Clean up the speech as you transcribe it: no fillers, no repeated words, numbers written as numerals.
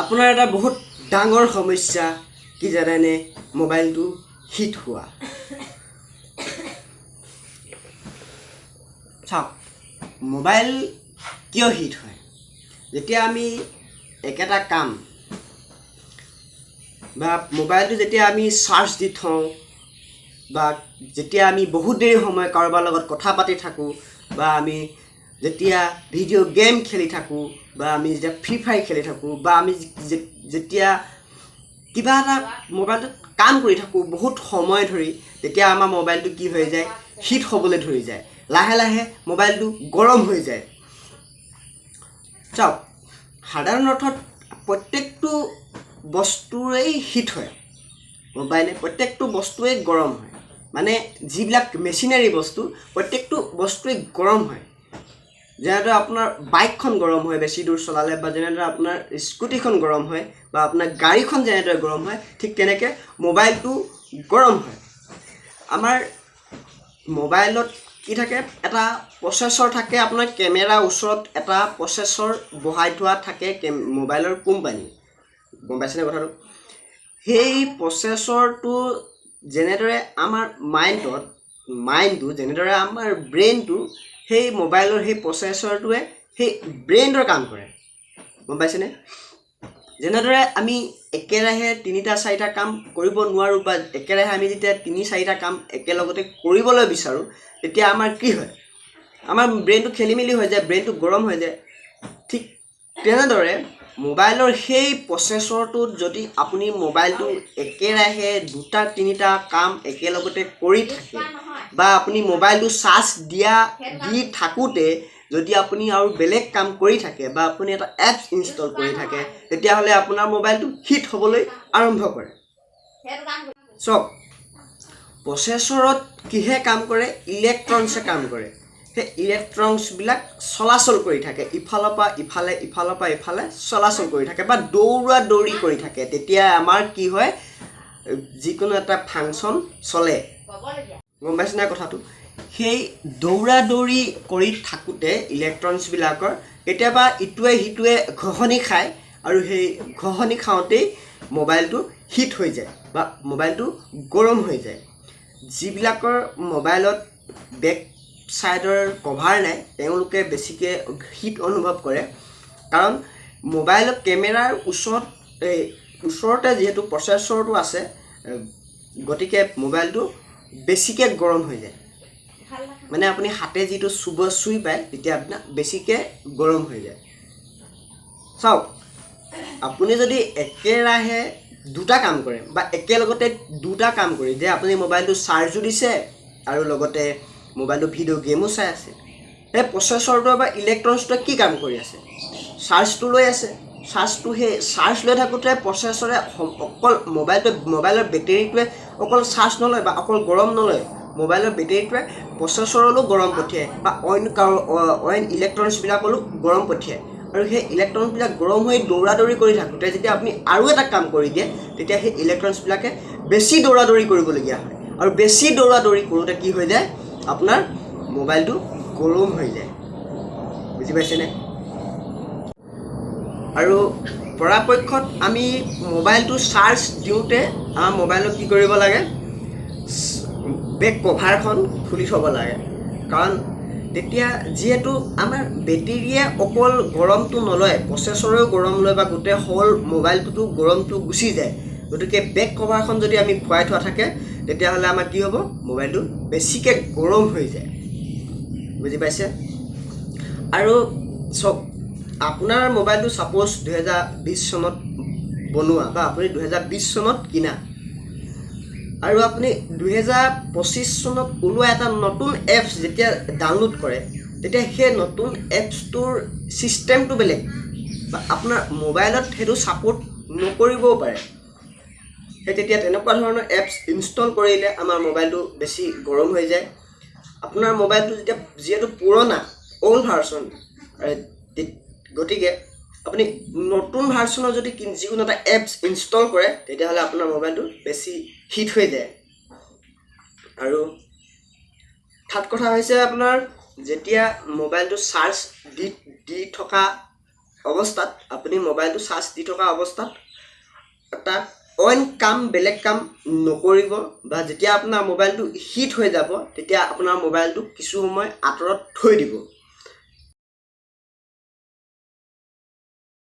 আপোনাৰ এটা বহুত ডাঙৰ সমস্যা কি জানেনে মোবাইলটো হিট হোৱা চাওক মোবাইল কিয় হিট হয় যেতিয়া আমি একেটা কাম বা মোবাইলটো যেতিয়া আমি চাৰ্জ দি থওঁ বা যেতিয়া আমি বহুত দেৰি সময় কাৰোবাৰ লগত কথা পাতি থাকোঁ বা আমি যেতিয়া ভিডিঅ' গেম খেলি থাকোঁ বা আমি যেতিয়া ফ্ৰী ফায়াৰ খেলি থাকোঁ বা আমি যেতিয়া কিবা এটা মোবাইলটোত কাম কৰি থাকোঁ বহুত সময় ধৰি তেতিয়া আমাৰ মোবাইলটো কি হৈ যায় হিট হ'বলৈ ধৰি যায় লাহে লাহে মোবাইলটো গৰম হৈ যায় চাওক সাধাৰণ অৰ্থত প্ৰত্যেকটো বস্তুৰেই হিট হয় মোবাইলে প্ৰত্যেকটো বস্তুৱে গৰম হয় মানে যিবিলাক মেচিনাৰী বস্তু প্ৰত্যেকটো বস্তুৱে গৰম হয় যেনেদৰে আপোনাৰ বাইকখন গৰম হয় বেছি দূৰ চলালে বা যেনেদৰে আপোনাৰ স্কুটিখন গৰম হয় বা আপোনাৰ গাড়ীখন যেনেদৰে গৰম হয় ঠিক তেনেকৈ মোবাইলটো গৰম হয় আমাৰ মোবাইলত কি থাকে এটা প্ৰচেছৰ থাকে আপোনাৰ কেমেৰাৰ ওচৰত এটা প্ৰচেছৰ বহাই থোৱা থাকে মোবাইলৰ কোম্পানী গম পাইছেনে কথাটো সেই প্ৰচেছৰটো যেনেদৰে আমাৰ মাইণ্ডটো যেনেদৰে আমাৰ ব্ৰেইনটো সেই মোবাইলৰ সেই প্ৰচেছৰটোৱে সেই ব্ৰেইনৰ কাম কৰে গম পাইছেনে যেনেদৰে আমি একেৰাহে 3-4টা কাম কৰিব নোৱাৰোঁ বা একেৰাহে আমি যেতিয়া 3-4টা কাম একেলগতে কৰিবলৈ বিচাৰোঁ তেতিয়া আমাৰ কি হয় আমাৰ ব্ৰেইনটো খেলি মেলি হৈ যায় ব্ৰেইনটো গৰম হৈ যায় ঠিক তেনেদৰে মোবাইলৰ সেই প্ৰচেছৰটোত যদি আপুনি মোবাইলটো একেৰাহে 2-3টা কাম একেলগতে কৰি থাকে বা আপুনি মোবাইলটো চাৰ্জ দি থাকোঁতে যদি আপুনি আৰু বেলেগ কাম কৰি থাকে বা আপুনি এটা এপছ ইনষ্টল কৰি থাকে তেতিয়াহ'লে আপোনাৰ মোবাইলটো হিট হ'বলৈ আৰম্ভ কৰে চাওক প্ৰচেছৰত কিহে কাম কৰে ইলেক্ট্ৰনছে কাম কৰে সেই ইলেক্ট্ৰনছবিলাক চলাচল কৰি থাকে ইফালৰ পৰা ইফালে চলাচল কৰি থাকে বা দৌৰা দৌৰি কৰি থাকে তেতিয়া আমাৰ কি হয় যিকোনো এটা ফাংচন চলে গম পাইছেনে কথাটো সেই দৌৰা দৌৰি কৰি থাকোঁতে ইলেক্ট্ৰনছবিলাকৰ কেতিয়াবা ইটোৱে সিটোৱে ঘঁহনি খায় আৰু সেই ঘঁহনি খাওঁতেই মোবাইলটো হিট হৈ যায় বা মোবাইলটো গৰম হৈ যায় যিবিলাকৰ মোবাইলত বেক ছাইডৰ কভাৰ নাই তেওঁলোকে বেছিকৈ হিট অনুভৱ কৰে কাৰণ মোবাইলৰ কেমেৰাৰ ওচৰতে যিহেতু প্ৰচেছৰটো আছে গতিকে মোবাইলটো বেছিকৈ গৰম হৈ যায় মানে আপুনি হাতে যিটো চুই পায় তেতিয়া আপোনাৰ বেছিকৈ গৰম হৈ যায় চাওক আপুনি যদি একেৰাহে 2টা কাম কৰে বা একেলগতে 2টা কাম কৰি যে আপুনি মোবাইলটো চাৰ্জো দিছে আৰু লগতে মোবাইলটো ভিডিঅ' গেমো চাই আছে সেই প্ৰচেছৰটোৱে বা ইলেক্ট্ৰনছটোৱে কি কাম কৰি আছে চাৰ্জটো লৈ আছে সেই চাৰ্জ লৈ থাকোঁতে প্ৰচেছৰে অকল মোবাইলৰ বেটেৰীটোৱে অকল চাৰ্জ নলয় বা অকল গৰম নলয় মোবাইলৰ বেটেৰীটোৱে প্ৰচেছৰলৈও গৰম পঠিয়ায় বা অইন ইলেক্ট্ৰনছবিলাকলৈও গৰম পঠিয়ায় আৰু সেই ইলেক্ট্ৰনছবিলাক গৰম হৈ দৌৰা দৌৰি কৰি থাকোঁতে যেতিয়া আপুনি আৰু এটা কাম কৰি দিয়ে তেতিয়া সেই ইলেক্ট্ৰনছবিলাকে বেছি দৌৰা দৌৰি কৰিবলগীয়া হয় আৰু বেছি দৌৰা দৌৰি কৰোঁতে কি হৈ যায় আপোনাৰ মোবাইলটো গৰম হৈ যায় বুজি পাইছেনে আৰু পৰাপক্ষত আমি মোবাইলটো চাৰ্জ দিওঁতে আমাৰ মোবাইলত কি কৰিব লাগে বেক কভাৰখন খুলি থ'ব লাগে কাৰণ তেতিয়া যিহেতু আমাৰ বেটেৰীয়ে অকল গৰমটো নলয় প্ৰচেছৰেও গৰম লয় বা গোটেই হ'ল মোবাইলটোতো গৰমটো গুচি যায় গতিকে বেক কভাৰখন যদি আমি খুৱাই থোৱা থাকে তেতিয়াহ'লে আমাৰ কি হ'ব মোবাইলটো বেছিকৈ গৰম হৈ যায় বুজি পাইছে আৰু চাওক আপোনাৰ মোবাইলটো ছাপ'জ 2020 চনত বনোৱা বা আপুনি 2020 চনত কিনা আৰু আপুনি 2025 চনত ওলোৱা এটা নতুন এপছ যেতিয়া ডাউনলোড কৰে তেতিয়া সেই নতুন এপছটোৰ ছিষ্টেমটো বেলেগ বা আপোনাৰ মোবাইলত সেইটো ছাপোৰ্ট নকৰিবও পাৰে সেই তেতিয়া তেনেকুৱা ধৰণৰ এপছ ইনষ্টল কৰিলে আমাৰ মোবাইলটো বেছি গৰম হৈ যায় আপোনাৰ মোবাইলটো যেতিয়া যিহেতু পুৰণা অল্ড ভাৰ্চন গতিকে আপুনি নতুন ভাৰ্চনৰ যদি যিকোনো এটা এপছ ইনষ্টল কৰে তেতিয়াহ'লে আপোনাৰ মোবাইলটো বেছি হিট হৈ যায় আৰু থাৰ্ড কথা হৈছে আপোনাৰ যেতিয়া মোবাইলটো চাৰ্জ দি থকা অৱস্থাত আপুনি মোবাইলটো চাৰ্জ দি থকা অৱস্থাত তাক অইন কাম বেলেগ কাম নকৰিব, বা যেতিয়া আপোনাৰ মোবাইলটো হিট হৈ যাব তেতিয়া আপোনাৰ মোবাইলটো কিছু সময় আঁতৰত থৈ দিব।